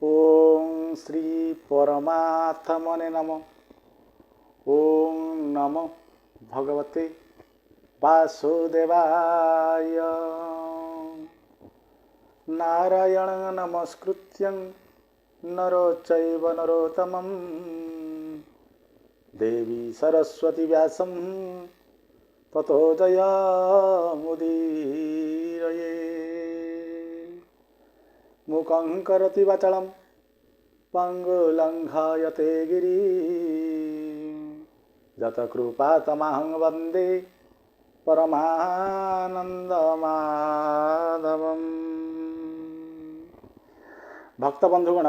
ओम श्री परमात्मने नमः। ओम नमो भगवते वासुदेवाय। नारायण नमस्कृत्यं नरो चैव नरोत्तमं देवी सरस्वती व्यासं ततो जयमुदीरये। मूकं करोति वाचालं पङ्गुलङ्घयते गिरिं यत्कृपातमहं वन्दे परमानन्दमाधवम्। भक्त बंधुगण,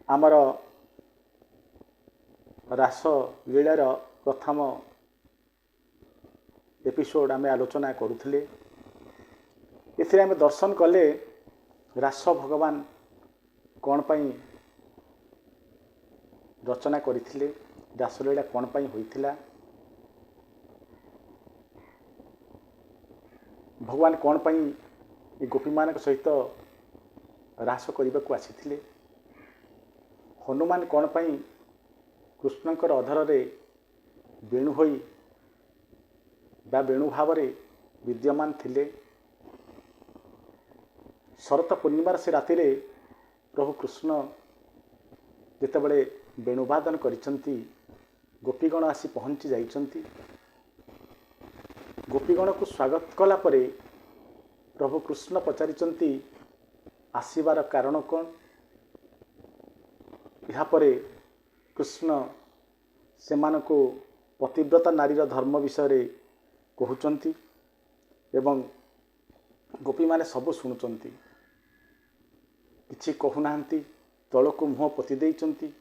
आमर रास लीलार प्रथम एपिसोड आम आलोचना करुले। एथिरे आम दर्शन कले रास भगवान कौन पाई रचना करथिले, रासलीला कौन पाई होइथिला, भगवान कौन पाई गोपी मान सहित रास करने को आसीथिले, हनुमान कौन पाई कृष्णकर अधर रे वेणु होई बा वेणु भाव विद्यमान थिले। शरत पूर्णिमार से राति रे प्रभु कृष्ण जेतेबेले वेणुवादन करिसंती, गोपीगण आसी पहुंची जाइसंती। गोपीगण को स्वागत कला परे प्रभु कृष्ण पचारिचंती आसीबार कारण कौन। या परे कृष्ण सेमानकु पतिव्रता नारीर धर्म विषय कहउचंती एवं गोपी माने सब शुणुचंती, किछि कहूनाहांती, तलकु मुह पति देइचंती।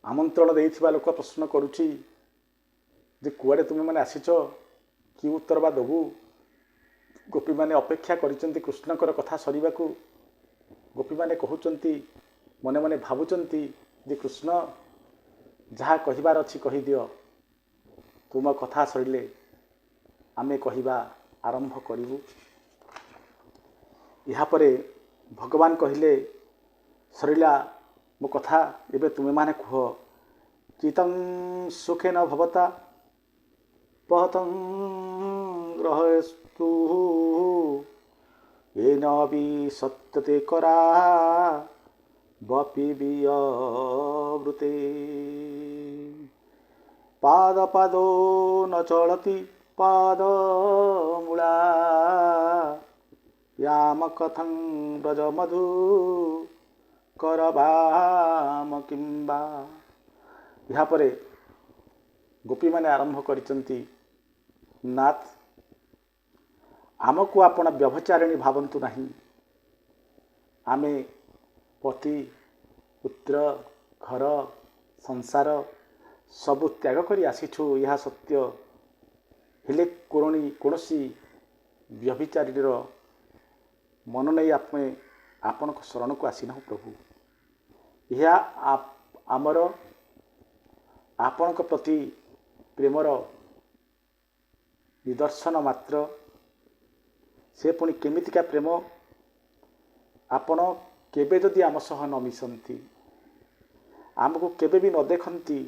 आमंत्रण देइथिबा लोक प्रश्न करुछि जे कुआडे तुमे माने आसीच, कि उत्तर बा दबु। गोपी माने अपेक्षा करिचंती कृष्णकर कथा सरीबाकू। गोपी माने कहउचंती, मने मने भावुचंती जे कृष्ण जहा कहिबार अछि कहि दियो, तुम कथा सरिले आमे कहिबा आरंभ करिबु। या परे भगवान कहिले, सरिला मो कथा, एबे तुमे माने कह। चितं सुखे न भवता पहतं ग्रहस्तु येन सत्यते करा बपि वियवृते। पाद पादो न चलति पादमूला याम कथं ब्रज मधु करबाम किंबा। यहाँ परे गोपी माने आरंभ करिसंती, नाथ आमको आपण व्यभचारिणी भावंतु नहीं। आमे पति पुत्र घर संसार सबु त्याग करी आसीछु, यह सत्य। हेले कौनसी व्यभिचारिणीर मन नहीं आपण शरण को आसीना प्रभु। यह आमर आपण प्रति प्रेमर निदर्शन मात्र। से पुणी केमितिका प्रेम, आपण केबे जदि आम सह न मिसंती, आमको केबे भी न देखंती,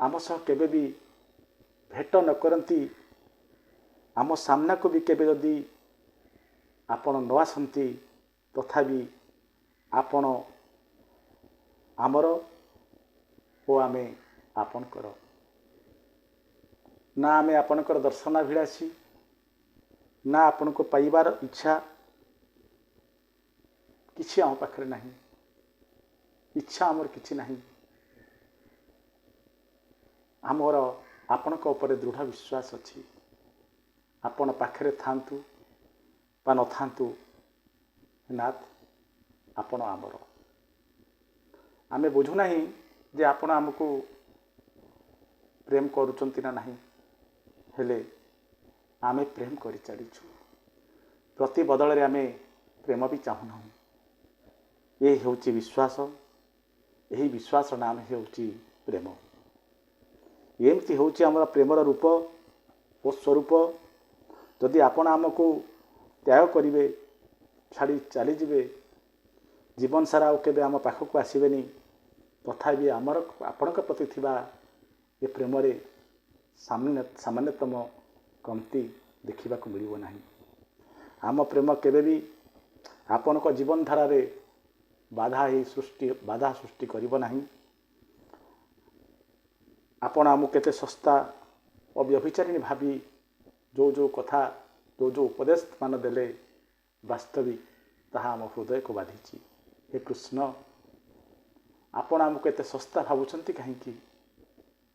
आम सह केबे भी भेट न करंती, आम सामना को भी केबे जदि आपण न आसंती, तथापि आपण आमर ओ आमे आपणकर। ना आमे आपणकर दर्शनाभिलाषी, ना आपण को पाइबार इच्छा किछि आम पाखरे नहीं। इच्छा आमर किछि नहीं। आमर आपणक ऊपर दृढ़ विश्वास अछि। आपण पाखरे थांतु बा न थांतु, नाथ आपण आमर। आमे बुझु नहीं जे आपण आमको प्रेम करूचंती ना नहीं, हेले आमे प्रेम करि चलिछु। प्रति बदल रे आमे प्रेम भी चाहूना। ये हेउची विश्वास, यही विश्वास नाम हेउची प्रेम। एमती हेउची हमर प्रेमर रूप ओ स्वरूप। जदि आपण आमको त्याग करिवे, छाड़ी चली जिवे, ଜୀବନ ସାରା ଆଉ କେବେ ଆମ ପାଖକୁ ଆସିବେନି, ତଥାପି ଆପଣଙ୍କ ପ୍ରତି ଥିବା ଏ ପ୍ରେମରେ ସାମାନ୍ୟତମ କମତି ଦେଖିବାକୁ ମିଳିବ ନାହିଁ। ଆମ ପ୍ରେମ କେବେ ବି ଆପଣଙ୍କ ଜୀବନଧାରାରେ ବାଧା ସୃଷ୍ଟି କରିବ ନାହିଁ। ଆପଣ ଆମକୁ କେତେ ଶସ୍ତା ଓ ବ୍ୟଭିଚାରିଣୀ ଭାବି ଯେଉଁ କଥା ଯେଉଁ ଉପଦେଶ ମାନ ଦେଲେ, ବାସ୍ତବିକ ତାହା ଆମ ହୃଦୟକୁ ବାଧିଛି। ହେ କୃଷ୍ଣ, ଆପଣ ଆମକୁ ଏତେ ଶସ୍ତା ଭାବୁଛନ୍ତି କାହିଁକି?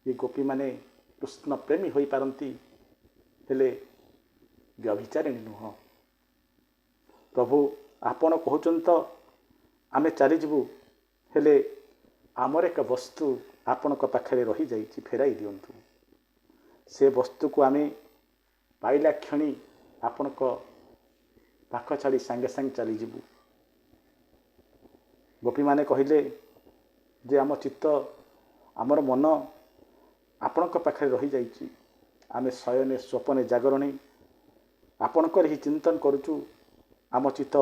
ଏ ଗୋପୀମାନେ କୃଷ୍ଣ ପ୍ରେମୀ ହୋଇପାରନ୍ତି, ହେଲେ ବ୍ୟଭିଚାରିଣୀ ନୁହଁ। ପ୍ରଭୁ, ଆପଣ କହୁଛନ୍ତି ତ ଆମେ ଚାଲିଯିବୁ, ହେଲେ ଆମର ଏକ ବସ୍ତୁ ଆପଣଙ୍କ ପାଖରେ ରହିଯାଇଛି, ଫେରାଇ ଦିଅନ୍ତୁ। ସେ ବସ୍ତୁକୁ ଆମେ ପାଇଲା କ୍ଷଣି ଆପଣଙ୍କ ପାଖ ଛାଡ଼ି ସାଙ୍ଗେ ସାଙ୍ଗେ ଚାଲିଯିବୁ। ଗୋପୀମାନେ କହିଲେ ଯେ ଆମ ଚିତ୍ତ, ଆମର ମନ ଆପଣଙ୍କ ପାଖରେ ରହିଯାଇଛି। ଆମେ ଶୟନେ ସ୍ୱପନେ ଜାଗରଣେ ଆପଣଙ୍କର ହିଁ ଚିନ୍ତନ କରୁଛୁ। ଆମ ଚିତ୍ତ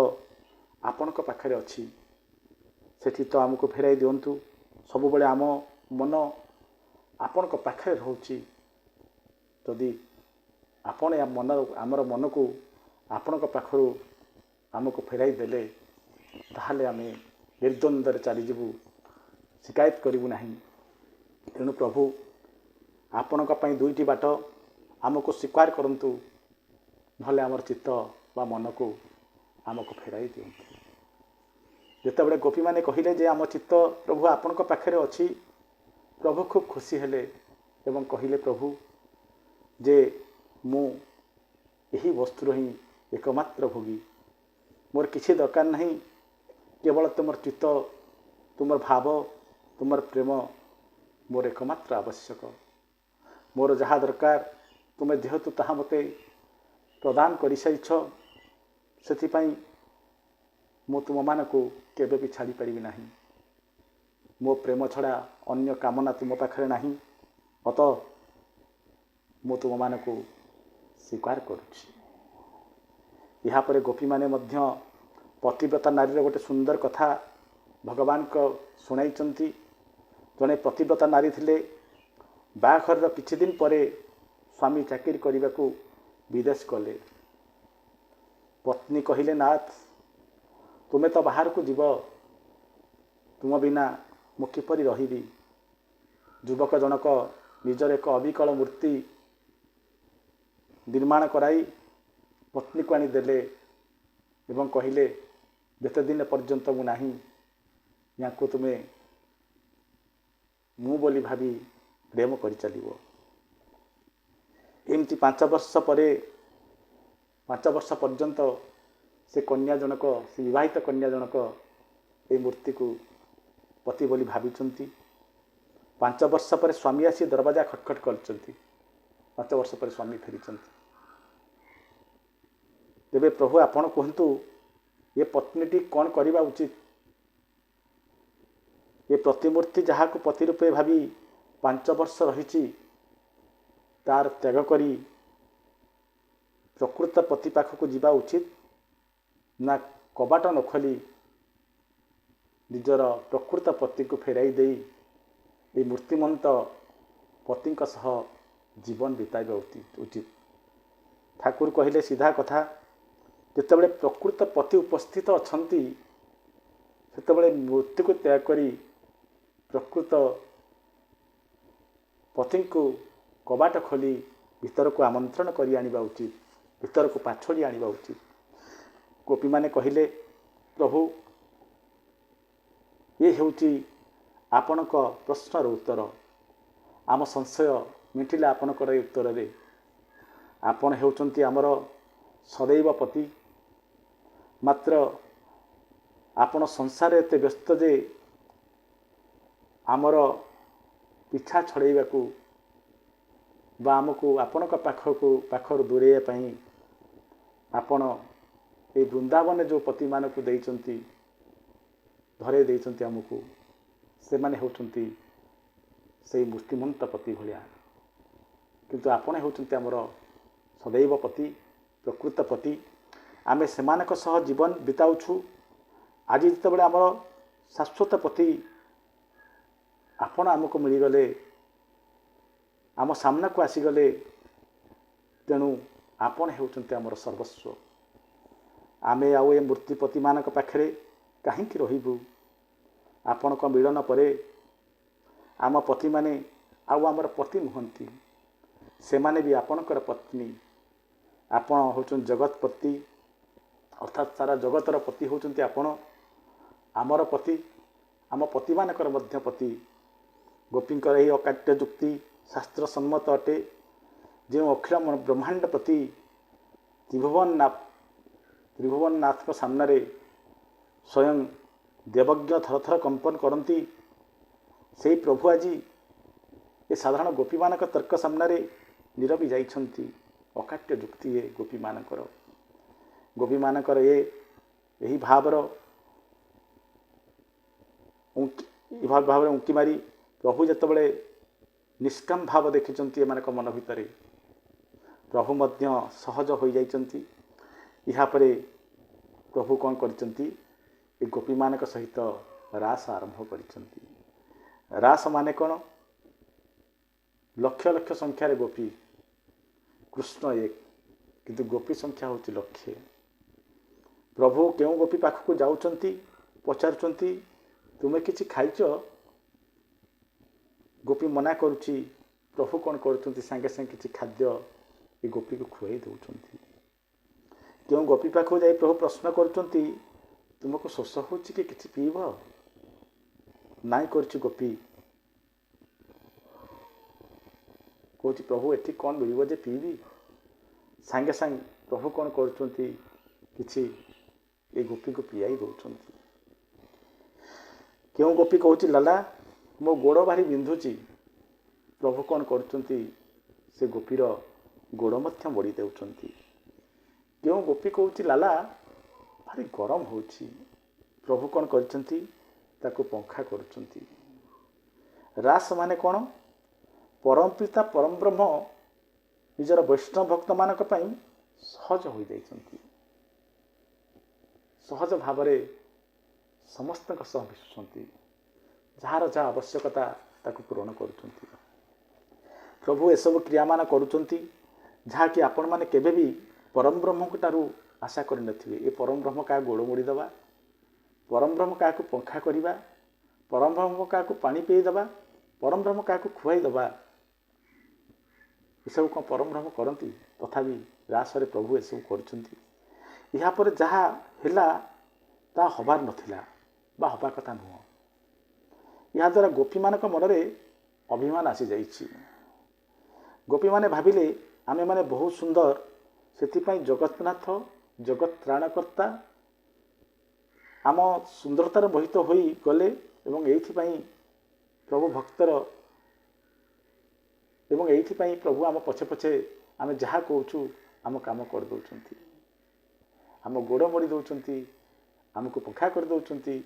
ଆପଣଙ୍କ ପାଖରେ ଅଛି, ସେ ଚିତ୍ତ ଆମକୁ ଫେରାଇ ଦିଅନ୍ତୁ। ସବୁବେଳେ ଆମ ମନ ଆପଣଙ୍କ ପାଖରେ ରହୁଛି। ଯଦି ଆପଣ ଆମର ମନକୁ ଆପଣଙ୍କ ପାଖରୁ ଆମକୁ ଫେରାଇ ଦେଲେ, ତାହେଲେ ଆମେ ନିର୍ଦ୍ୱନ୍ଦ୍ୱରେ ଚାଲିଯିବୁ, ଶିକାୟତ କରିବୁ ନାହିଁ। ତେଣୁ ପ୍ରଭୁ, ଆପଣଙ୍କ ପାଇଁ ଦୁଇଟି ବାଟ, ଆମକୁ ସ୍ୱୀକାର କରନ୍ତୁ, ନହେଲେ ଆମର ଚିତ୍ତ ବା ମନକୁ ଆମକୁ ଫେରାଇ ଦିଅନ୍ତୁ। ଯେତେବେଳେ ଗୋପୀମାନେ କହିଲେ ଯେ ଆମ ଚିତ୍ତ ପ୍ରଭୁ ଆପଣଙ୍କ ପାଖରେ ଅଛି, ପ୍ରଭୁ ଖୁବ୍ ଖୁସି ହେଲେ ଏବଂ କହିଲେ, ପ୍ରଭୁ, ଯେ ମୁଁ ଏହି ବସ୍ତୁର ହିଁ ଏକମାତ୍ର ଭୋଗୀ। ମୋର କିଛି ଦରକାର ନାହିଁ, କେବଳ ତୁମର ଚିତ୍ତ, ତୁମର ଭାବ, ତୁମର ପ୍ରେମ ମୋର ଏକମାତ୍ର ଆବଶ୍ୟକ। ମୋର ଯାହା ଦରକାର ତୁମେ ଯେହେତୁ ତାହା ମୋତେ ପ୍ରଦାନ କରିସାରିଛ, ସେଥିପାଇଁ ମୁଁ ତୁମମାନଙ୍କୁ କେବେ ବି ଛାଡ଼ିପାରିବି ନାହିଁ। ମୋ ପ୍ରେମ ଛଡ଼ା ଅନ୍ୟ କାମନା ତୁମ ପାଖରେ ନାହିଁ। ଅତଃ ମୁଁ ତୁମମାନଙ୍କୁ ସ୍ୱୀକାର କରୁଛି। ଏହାପରେ ଗୋପୀମାନେ ମଧ୍ୟ ପତିବ୍ରତା ନାରୀର ଗୋଟେ ସୁନ୍ଦର କଥା ଭଗବାନଙ୍କ ଶୁଣାଇଛନ୍ତି। ଜଣେ ପତିବ୍ରତା ନାରୀ ଥିଲେ। ବାହାଘରର କିଛି ଦିନ ପରେ ସ୍ୱାମୀ ଚାକିରି କରିବାକୁ ବିଦେଶ ଗଲେ। ପତ୍ନୀ କହିଲେ, ନାଥ, ତୁମେ ତ ବାହାରକୁ ଯିବ, ତୁମ ବିନା ମୁଁ କିପରି ରହିବି? ଯୁବକ ଜଣକ ନିଜର ଏକ ଅବିକଳ ମୂର୍ତ୍ତି ନିର୍ମାଣ କରାଇ ପତ୍ନୀକୁ ଆଣି ଦେଲେ ଏବଂ କହିଲେ, ଯେତେ ଦିନ ପର୍ଯ୍ୟନ୍ତ ମୁଁ ନାହିଁ, ୟାଙ୍କୁ ତୁମେ ମୁଁ ବୋଲି ଭାବି ପ୍ରେମ କରିଚାଲିବ। ଏମିତି 5 ବର୍ଷ ପର୍ଯ୍ୟନ୍ତ ସେ ବିବାହିତ କନ୍ୟା ଜଣକ এই ମୂର୍ତ୍ତିକୁ ପତି ବୋଲି ଭାବିଛନ୍ତି। 5 ବର୍ଷ ପରେ ସ୍ୱାମୀ ଆସି ଦରବାଜା ଖଟଖଟ କରିଛନ୍ତି। 5 ବର୍ଷ ପରେ ସ୍ୱାମୀ ଫେରିଛନ୍ତି। ତେବେ ପ୍ରଭୁ ଆପଣ କୁହନ୍ତୁ, ଏ ପତ୍ନୀଟି କ'ଣ କରିବା ଉଚିତ? ଏ ପ୍ରତିମୂର୍ତ୍ତି ଯାହାକୁ ପତି ରୂପେ ଭାବି 5 ବର୍ଷ ରହିଛି, ତାର ତ୍ୟାଗ କରି ପ୍ରକୃତ ପତି ପାଖକୁ ଯିବା ଉଚିତ, ନା କବାଟ ନ ଖୋଲି ନିଜର ପ୍ରକୃତ ପତିକୁ ଫେରାଇ ଦେଇ ଏହି ମୂର୍ତ୍ତିମନ୍ତ ପତିଙ୍କ ସହ ଜୀବନ ବିତାଇବା ଉଚିତ? ଠାକୁର କହିଲେ ସିଧା କଥା, ଯେତେବେଳେ ପ୍ରକୃତ ପତି ଉପସ୍ଥିତ ଅଛନ୍ତି, ସେତେବେଳେ ମୂର୍ତ୍ତିକୁ ତ୍ୟାଗ କରି ପ୍ରକୃତ ପତିଙ୍କୁ କବାଟ ଖୋଲି ଭିତରକୁ ଆମନ୍ତ୍ରଣ କରି ଆଣିବା ଉଚିତ, ଭିତରକୁ ପାଛୋଡ଼ି ଆଣିବା ଉଚିତ। ଗୋପୀମାନେ କହିଲେ, ପ୍ରଭୁ, ଇଏ ହେଉଛି ଆପଣଙ୍କ ପ୍ରଶ୍ନର ଉତ୍ତର। ଆମ ସଂଶୟ ମିଟିଲା ଆପଣଙ୍କର ଏ ଉତ୍ତରରେ। ଆପଣ ହେଉଛନ୍ତି ଆମର ସଦୈବ ପତି। ମାତ୍ର ଆପଣ ସଂସାରରେ ଏତେ ବ୍ୟସ୍ତ ଯେ ଆମର ପିଛା ଛଡ଼େଇବାକୁ ବା ଆମକୁ ଆପଣଙ୍କ ପାଖରୁ ଦୂରେଇବା ପାଇଁ ଆପଣ এই ବୃନ୍ଦାବନରେ ଯେଉଁ ପତିମାନଙ୍କୁ ଦେଇଛନ୍ତି, ଧରେଇ ଦେଇଛନ୍ତି ଆମକୁ, ସେମାନେ ହେଉଛନ୍ତି ସେଇ ମୂର୍ତ୍ତିମନ୍ତ ପତି ଭଳିଆ। କିନ୍ତୁ ଆପଣ ହେଉଛନ୍ତି ଆମର ସଦୈବ ପତି, ପ୍ରକୃତ ପତି। ଆମେ ସେମାନଙ୍କ ସହ ଜୀବନ ବିତାଉଛୁ। आज जितेबाला आमर शाश्वत पति आपण आमको मिलगले आम सामना को आसीगले तेणु आपण होउचंते आमर सर्वस्व। आमे आउ ए मूर्तिपति मानक पाखरे कहीं रहिबु आपण को मिलन परे आम पति माने आउ आमर पति नुहंती से माने भी आपणकर पत्नी आपण होउचन जगतपति अर्थात सारा जगतर पति होउचंते आपण आमर पति आम पति मानकर मध्य पति। गोपींकर यही अकाट्य जुक्ति शास्त्र सम्मत अटे जो अखिल ब्रह्मांड प्रति त्रिभुवन नाथ सामने स्वयं देवज्ञ थर थर कंपन करती से प्रभु आज ये साधारण गोपी मानक तर्क सामने नीरवी जाइछंती। अकाट्य जुक्ति ये गोपी मानकर ये यही भावर भाव उंकी मारी प्रभु जितेबाला निष्काम भाव देखिंट एम मन भितर प्रभु मध्य सहज हो जाइछंती। यापर प्रभु कौन करचंती ए गोपी मानक सहित रास आरंभ करचंती। रास माने कौन लक्ष लक्ष संख्यार गोपी कृष्ण एक किंतु गोपी संख्या होची लक्षे। प्रभु केउ गोपी पाखक जाउछंती पचारुचंती तुमे किछि खाइछ गोपी मना करुची प्रभु कौन करुचंती सांगे सांगे किछि खाद्य ये गोपी को खुआई दउछंती। केउ गोपी पाखक जाई प्रभु प्रश्न करुचंती तुमको शोष होची कि किछि पीब नाई करछि गोपी कहूँ प्रभु एठी कौन मिल जे पीबी सांगे सांगे प्रभु कौन करुचंती किछि ए गोपी को पियाई दउछंती। क्यों गोपी कहूँ लाला मो गोड़ भारी बिंधुची प्रभु कौन करुचंती से गोपीर गोड़ मध्य मोड़ी देउछंती। क्यों गोपी कहूँ लाला भारी गरम होची प्रभु कौन करचंती ताको पंखा करुचंती। रास माने कौन परम पिता परम ब्रह्म निजर वैष्णव भक्त मानक पई सहज हो जाइछंती। सहज भावरे समस्त सह मिशुचंती जार जहाँ आवश्यकता ताको पूरण करुचंती। प्रभु एसबु क्रिया मान करुचंती जहाँ कि आपण माने केबे भी परम ब्रह्म ठारू आशा कर नथिबे। ए परम ब्रह्म का गोड़ मोड़ी दबा परम ब्रह्म का पंखा करिबा परम ब्रह्म का पानी पिए दबा परम ब्रह्म का खुआई दबा ये सब कौन परम ब्रह्म करती तथापि रासरे प्रभु ये सब करछंती। या पर जहाँ हैला ता हबार नथिला बा हबा कथा नुह। या द्वारा गोपी मानक मनरे अभिमान आसी जाइछि। गोपी माने भाविले आमे माने बहुत सुंदर सेतिपाई जगतनाथ जगत त्राणकर्ता आम सुंदरतार मोहित होई गले एवं एइथिपाई प्रभु भक्तर एवं एइथिपाई प्रभु आम पछे पछे आमे जहाँ कहूँ आम काम कर दउछंती आम गोड़ मोड़ी दउछंती आमको पंखा कर दउछंती।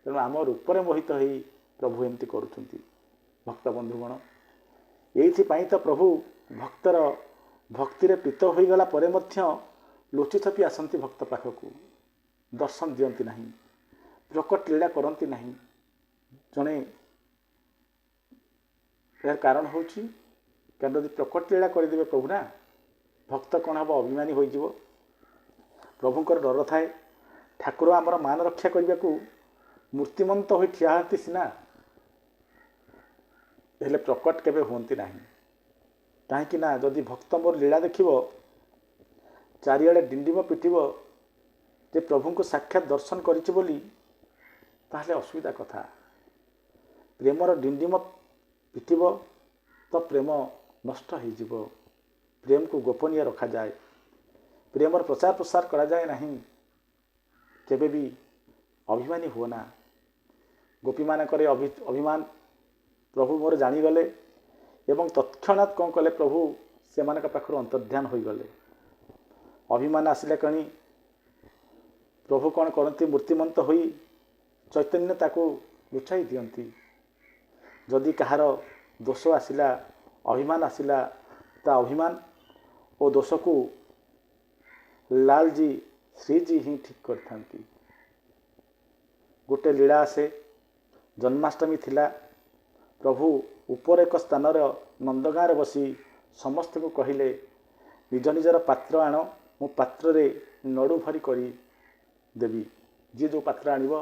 तेणु आम रूपरे मोहित होई प्रभु एमती करुछंती। भक्त बंधुगण एइथिपाई तो प्रभु भक्तर भक्तिर प्रीत हो गला परे मध्य लुचि छपि आसंती भक्त पाखक दर्शन दियंती नहीं प्रकट लीला करती नहीं। जड़े यार कारण हूँ कारण प्रकट लीला करदे प्रभु ना भक्त कौन हम अभिमानी हो प्रभुंर डर थाए ठाकुर आमर मान रक्षा करने को मूर्तिमंत हो ठिया होती सीना हेले प्रकट केबे होती ना कहीं जदि भक्त मोर लीला देख चारिड़े डिंडिम पिटब जे प्रभु को साक्षात दर्शन करिछि बोली ताहले असुविधा कथा। प्रेमर डिंडिम पिटब तो प्रेम नष्ट हो प्रेम को गोपनीय रखा जाए प्रेमर प्रचार प्रसार करा जाए नहीं केबे भी अभिमानी हुआ ना। गोपी मानकर अभिमान प्रभु मोर जानीगले एवं तत्क्षणात् कौन कले प्रभु से पाखर अंतर्ध्यान हो गले। अभिमान आसिले कणी प्रभु कौन करती मूर्तिमंत होई चैतन्य ताको लुचाई दियंती। जदि कहार दोष आसिला अभिमान आसिला ता अभिमान और दोष को लाल जी श्री जी ही ठीक करथांती। गोटे लीला आसे जन्माष्टमी थिला प्रभु उपर एक स्थान नंदगाँव बसी समस्त को कहले निज निजर पात्र आण मु पात्र रे नड़ू भरी करी देवी जी जो पात्र आनिब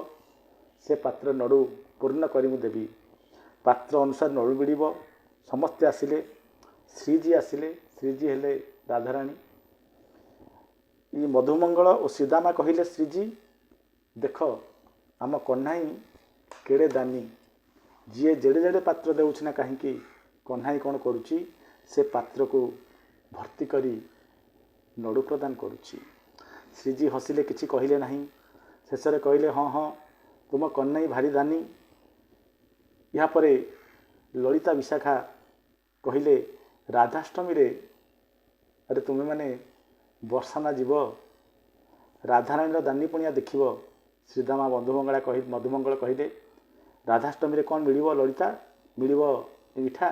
से पात्र नड़ू पूर्ण करी देवी पात्र अनुसार नड़ू बिड़ब समस्ते आसिले श्रीजी आसिले श्रीजी हेले राधाराणी ये मधुमंगल और सीदामा कहले श्रीजी देख आम कन्हाई केड़े दानी जी जेड़े जेड़े पात्र देउछना कहीं कन्हाई कौन करुच्ची से पात्र को भर्ती करी नड़ू प्रदान करुच्ची श्रीजी हसिले किछि कहले नहीं शेष कहले हाँ हाँ तुम कन्हाई भारी दानी या परे ललिता विशाखा कहले राधाष्टमी रे अरे तुम्हें माने बर्षाना जीव राधाराणी दानी पुणिया देखिब श्रीदामा मधुमंगल कहले राधाष्टमी रे कौन मिलिब ललिता मिलिब मिठा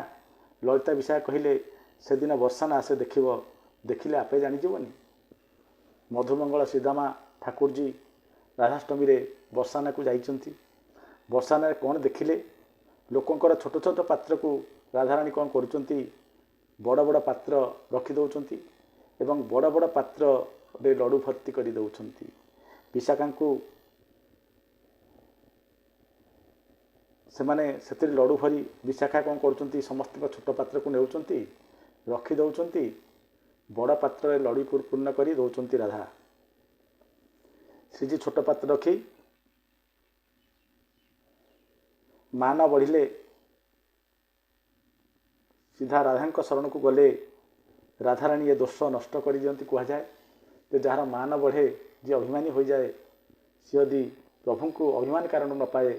ललिता विशाखा कहले से दिन बर्षाना आसे देखिब देखिले आपे जानीजनी मधुमंगल श्रीदामा ठाकुरजी राधाष्टमी रे बर्षाना को जाइछंती बर्षाना कौन देखिले लोकंकर छोट छोट पात्र को राधाराणी कौन करुचंती बड़ बड़ पात्र रखी दौरान एवं बड़ बड़ पात्र रे लडू भर्ती कर दौरान विशाखा को से माने से लडू भरी विशाखा कौन कर समस्त छोट पात्र को नेउचंती रखी दौरान बड़ पात्र रे लडू पूर्ण कर दौरान राधा श्रीजी छोट पात्र रखी मान बढ़िले सीधा राधा शरण को गले राधाराणी ये दोष नष्ट कर दियंती कह जाए तो जार मान बढ़े जी अभिमानी हो जाए सी यदि प्रभु को अभिमान कारण न पाए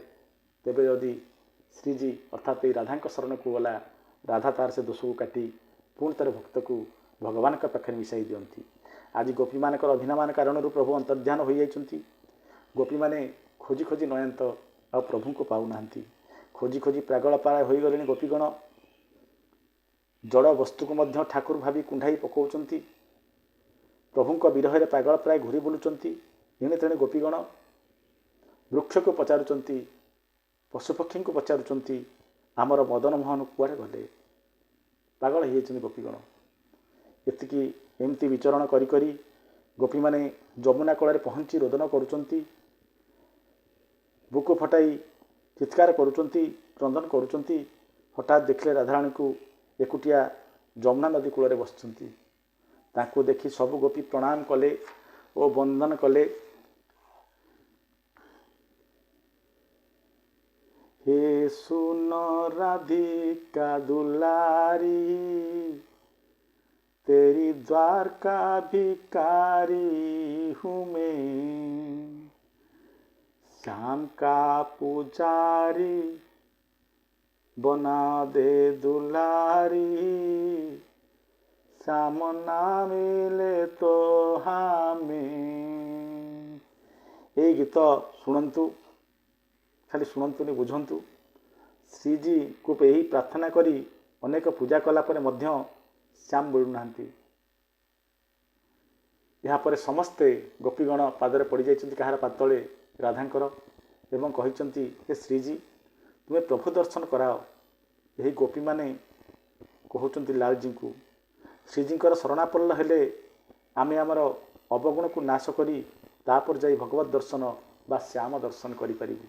तेबे यदि श्रीजी अर्थात ये राधा शरण को गला राधा तार से दोष को काटी पुणी तार भक्त को भगवान का पाखे मिसाई दियंती आज गोपी मान अभिमान कारण प्रभु अंतर्ध्यान हो जाइछंती गोपी माने खोजी खोजी नयंत आ प्रभु को पाऊना खोजी खोजी प्रागल पारा हो गले गोपीगण जड़ वस्तु को मध्य ठाकुर भावी कुंडाई पकाउछंती प्रभु विरह पागल प्राय घूरी बुलुचंती एणे तेणे गोपीगण वृक्ष को पचारुचंती पशुपक्षी को पचारुचंती आमर मदन मोहन कुआड़े गले पागल हो जाइछंती गोपीगण एतिकी एमती विचरण करी करी गोपी माने जमुना कूल पहुँची रोदन करुचंती बुक फटाई चित्कार करुचंती क्रंदन करुचंती हठात देखले राधाराणी को एकुटिया जमुना नदी कूल बसचंती तांको देखी सब गोपी प्रणाम कले और वंदन कले हे सुन राधिका दुलारी तेरी द्वारका भिकारी हूँ मैं श्याम का पुजारी बना दे दुलारी श्याम ना मिले तो हमें ये गीत शुणु खाली शुणुनी बुझंतु श्रीजी को यही प्रार्थना करी अनेक पूजा कलापर मध्य श्याम मिलूना यापर समस्ते गोपीगण पादरे पड़ जाइछन्ति कहार पाद तले राधांकर एवं कहिछन्ति हे श्रीजी तुम्हें प्रभु दर्शन कराओ यही गोपी माने कहउछन्ति लालजी को श्रीजींकर शरणापन्न हेले आमे आमर अवगुण को नाश करी तापर जाई भगवत दर्शन बा श्याम दर्शन करि परिबु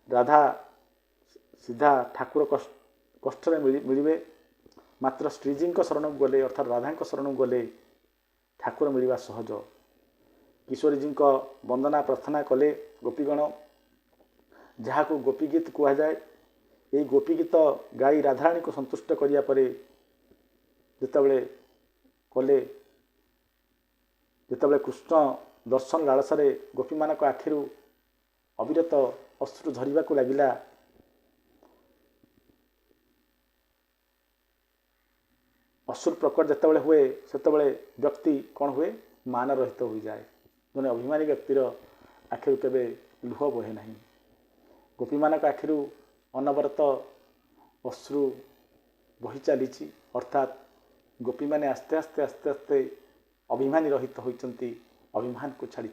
राधा सीधा ठाकुर कष्ट मिलिबे मात्र श्रीजी शरण गले अर्थात राधा शरण गले ठाकुर मिलवा सहज किशोरीजी वंदना प्रार्थना कले गोपीगण जहाँ को गोपी गीत कह जाए ये गोपी गीत गाई राधाराणी को संतुष्ट करिया परे जितेबले कले जितेबले कृष्ण दर्शन लालसारे गोपी मान आखिरु अविरत अश्रु झरिबा को लागिला अश्रु प्रकट जितेबले हुए सेतेबले व्यक्ति कौन हुए मान रहित हो जाए जने अभिमानी व्यक्तिर आखिरु केबे लुह बहे नहीं गोपी मान आखिरु अनवरत अश्रु बही चली अर्थात गोपी माने आस्ते आस्ते आस्ते आस्ते अभिमानी रहित होइचंती अभिमान को छाड़ी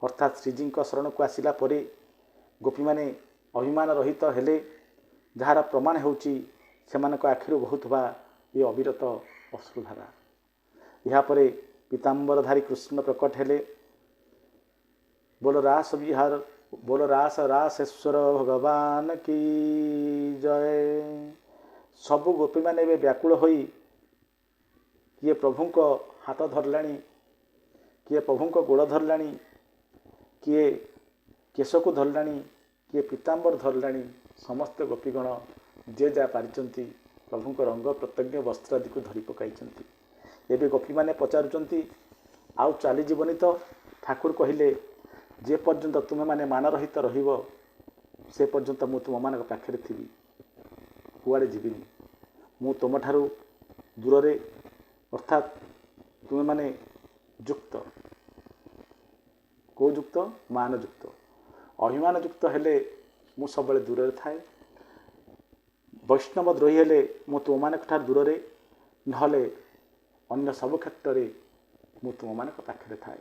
अर्थात श्रीजी शरण को आसिला परे गोपीमाने अभिमान रहित हेले जार प्रमाण होउची सेमानक आखिरु बहुतबा ये अविरत अश्रुधारा। यापरे पीताम्बरधारी कृष्ण प्रकट हेले। बोलो रास विहार, बोलो रास रासेश्वर भगवान की जय। सबु गोपी माने व्याकुल होई किए प्रभु को हाथ धरलाणी, किए प्रभु को गोड़ धरलाणी, किए केश को धरलाणी, किए पीताम्बर धरलाणी। समस्त गोपीगण जे जा पारिचंती प्रभु को रंग प्रत्यज्ञ वस्त्र आदि को धरी पकाइचंती। एबे गोपी माने पचारुचंती आउ चली जीवनी तो ठाकुर कहिले जे पर्यंत तुम माने मान रहित रहिबो से पर्यंत मु तुम मान पाखे थी कुआड़े जीविनी। मु तुम ठारू दूर रे अर्थात तुम माने युक्त को युक्त मान युक्त अभिमान युक्त हेले मु सब दूर रे थाए। वैष्णव द्रोही हेले मु तुम मान ठार दूर रे नहले अन्य सब क्षेत्र में मु तुम मान पाखे थाए।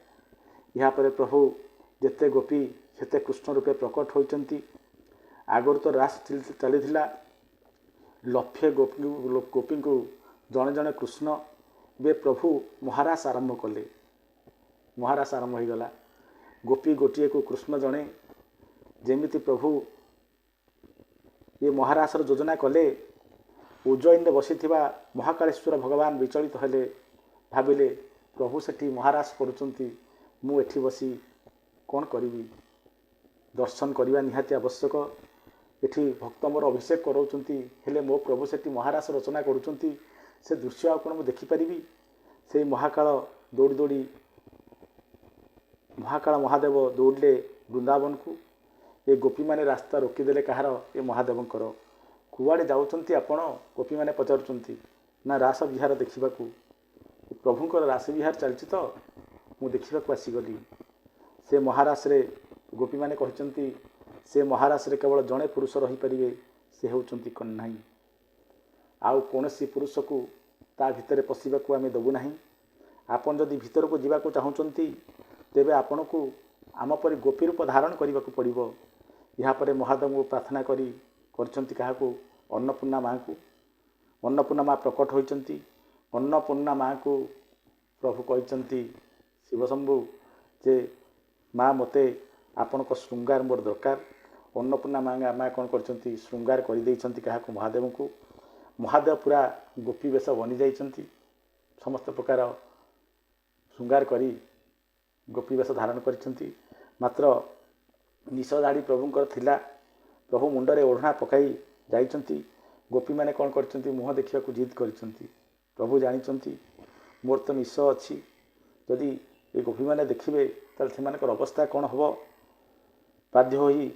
यहाँ पर प्रभु जेते गोपी सेते कृष्ण रूपे प्रकट होइचंती। आगर तो रास चली लक्षे गोपी को जड़े जड़े कृष्ण बे प्रभु महारास आरंभ कले। महारास आरंभ हो गला। गोपी गोटे को कृष्ण जड़े जेमिति प्रभु ये महारासर योजना कले। उज्जैन में बसी महाकालेश्वर भगवान विचलित हेले, भाविले प्रभु सेठी महारास करुचंती, मु एठी बसी कौन करी। दर्शन करने निहाती आवश्यक। एठी भक्त मोर अभिषेक कराउचंती हेले मो प्रभु सेठी महारास रचना करुचंती, से दृश्य आ कौन देखी पारिबी। से महाकाल दौड़ी दौड़ी महाकाल महादेव दौड़ले वृंदावन को। ये गोपी माने रास्ता रोकीदेले कहार ये महादेवंकर। कुआड़े जाउचंती आपण गोपी माने पचारुचंती ना रास विहार देखिबाकू। प्रभुंकर रास विहार चलछि तो मु देखिबाकू आसीगली। से महारास रे गोपी माने कहचंती से महारास रे केवल जड़े पुरुष रही परिवे, से होचंती कन्हाई। आउ कोनसी पुरुष को ता भितरे पशिबाकू आमे दबु नाही। आपन जदि भितर को जीवाकू चाहुचंती तेबे आपन को आम परि गोपी रूप धारण करने पड़ो। यहाँ पर महादेव को प्रार्थना करछंती काहाकू अन्नपूर्णा माँ को। अन्नपूर्णा माँ प्रकट होइचंती। अन्नपूर्णा माँ को प्रभु कहचंती शिवशंभु जे माँ मते आपण को श्रृंगार मोर दरकार। अन्नपूर्णा माँ कौन करछंती श्रृंगार कर देइछंती काहाकू महादेव को। महादेव पूरा गोपी वेश बनी जाइछंती। समस्त प्रकार श्रृंगार करी गोपी वेश धारण करिछंती। मात्र निश दाढ़ी प्रभुंकर थिला। प्रभु मुंडरे ओढ़ना पकाई जाइछंती। गोपी माने कौन करछंती मुह देखिबाकू जिद करिछंती। प्रभु जानिछंती मोर तो निश अछि, जदि ये गोपी माने देखिबे ताले सेमानकर अवस्था कौन हबो। बाध्य होई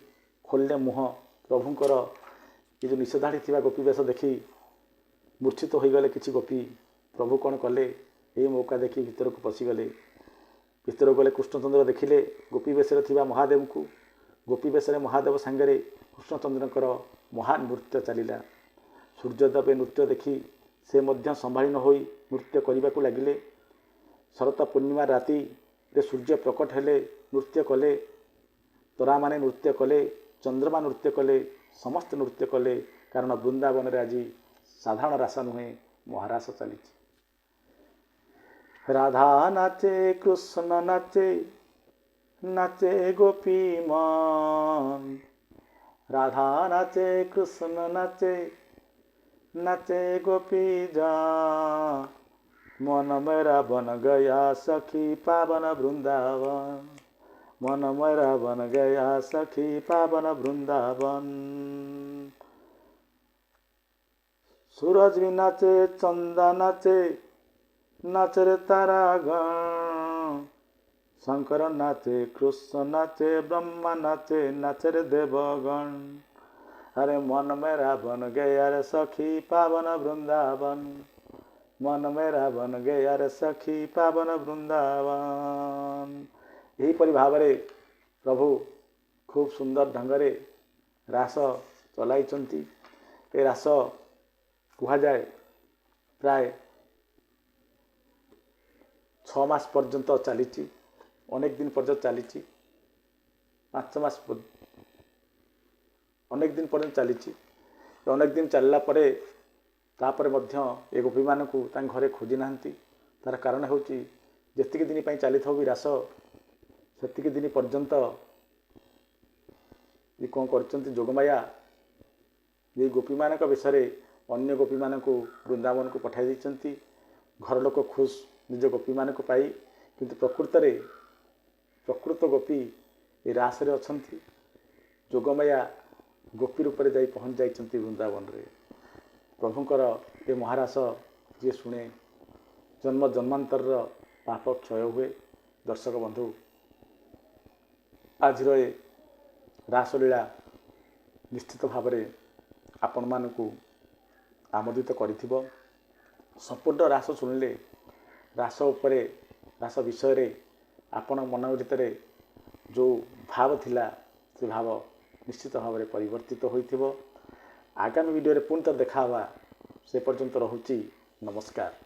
खोलले मुह। प्रभुंकर ये जो निश दाढ़ी थिबा गोपी वेश देखी मूर्छित हो गले किछि गोपी। प्रभु कौन कले ये मौका देखी भीतर को पशिगले। भीतर गले कृष्णचंद्र देखिले गोपी वेशरे थिबा महादेव को। गोपी वेशरे महादेव सांगरे कृष्णचंद्रकर महान नृत्य चलिला। सूर्यदेव नृत्य देखी से मध्य संभाली न होई नृत्य करने लगिले। शरत पूर्णिमा राति रे सूर्य प्रकट हेले, नृत्य कले। तरा माने नृत्य कले, चंद्रमा नृत्य कले, समस्त नृत्य कले। कारण वृंदावन रे आज साधारण रास नुहे महारास चली। राधा नाचे कृष्ण नाचे, नाचे गोपी मान। राधा नाचे कृष्ण नाचे, नाचे गोपी जा। मन मेरा बन गया सखी पावन वृंदावन। मन मेरा बन गया सखी पावन वृंदावन। सूरज भी नाचे, चंदा नाचे, नाचे रे तारा गण। शंकर नाचे, कृष्ण नाचे, ब्रह्मा नाचे, नाचे रे देवगण। अरे मन मेरा बन गया रे सखी पावन वृंदावन। मन मेरा बन गया रे सखी पावन वृंदावन। यही परि भाव रे प्रभु खूब सुंदर ढंगरे रास चलाइचंती। ए रास कहा जाए प्राय 6 मास पर्यंत चली। अनेक दिन पर्यंत चली। 5 ମାସ ଅନେକ ଦିନ ପର୍ଯ୍ୟନ୍ତ ଚାଲିଛି। ଅନେକ ଦିନ ଚାଲିଲା ପରେ ତାପରେ ମଧ୍ୟ ଏ ଗୋପୀମାନଙ୍କୁ ତାଙ୍କ ଘରେ ଖୋଜି ନାହାନ୍ତି। ତାର କାରଣ ହେଉଛି ଯେତିକି ଦିନ ପାଇଁ ଚାଲିଥାଉ ବି ରାସ ସେତିକି ଦିନ ପର୍ଯ୍ୟନ୍ତ ଇଏ କ'ଣ କରିଛନ୍ତି ଯୋଗମାୟା ଏ ଗୋପୀମାନଙ୍କ ବିଷୟରେ ଅନ୍ୟ ଗୋପୀମାନଙ୍କୁ ବୃନ୍ଦାବନକୁ ପଠାଇ ଦେଇଛନ୍ତି। ଘର ଲୋକ ଖୁସ ନିଜ ଗୋପୀମାନଙ୍କୁ ପାଇ, କିନ୍ତୁ ପ୍ରକୃତ ଗୋପୀ ଏ ରାସରେ ଅଛନ୍ତି। ଯୋଗମାୟା ଗୋପୀ ରୂପରେ ଯାଇ ପହଞ୍ଚି ଯାଇଛନ୍ତି ବୃନ୍ଦାବନରେ। ପ୍ରଭୁଙ୍କର ଏ ମହାରାସ ଯିଏ ଶୁଣେ ଜନ୍ମ ଜନ୍ମାନ୍ତରର ପାପ କ୍ଷୟ ହୁଏ। ଦର୍ଶକ ବନ୍ଧୁ, ଆଜିର ଏ ରାସଲୀଳା ନିଶ୍ଚିତ ଭାବରେ ଆପଣମାନଙ୍କୁ ଆମୋଦିତ କରିଥିବ। ସମ୍ପୂର୍ଣ୍ଣ ରାସ ଶୁଣିଲେ ରାସ ବିଷୟରେ ଆପଣ ମନ ଭିତରେ ଯେଉଁ ଭାବ ଥିଲା ସେ ଭାବ ନିଶ୍ଚିତ ଭାବରେ ପରିବର୍ତ୍ତିତ ହୋଇଥିବ। ଆଗାମୀ ଭିଡ଼ିଓରେ ପୁଣି ଥରେ ଦେଖା ହେବା। ସେ ପର୍ଯ୍ୟନ୍ତ ରହୁଛି ନମସ୍କାର।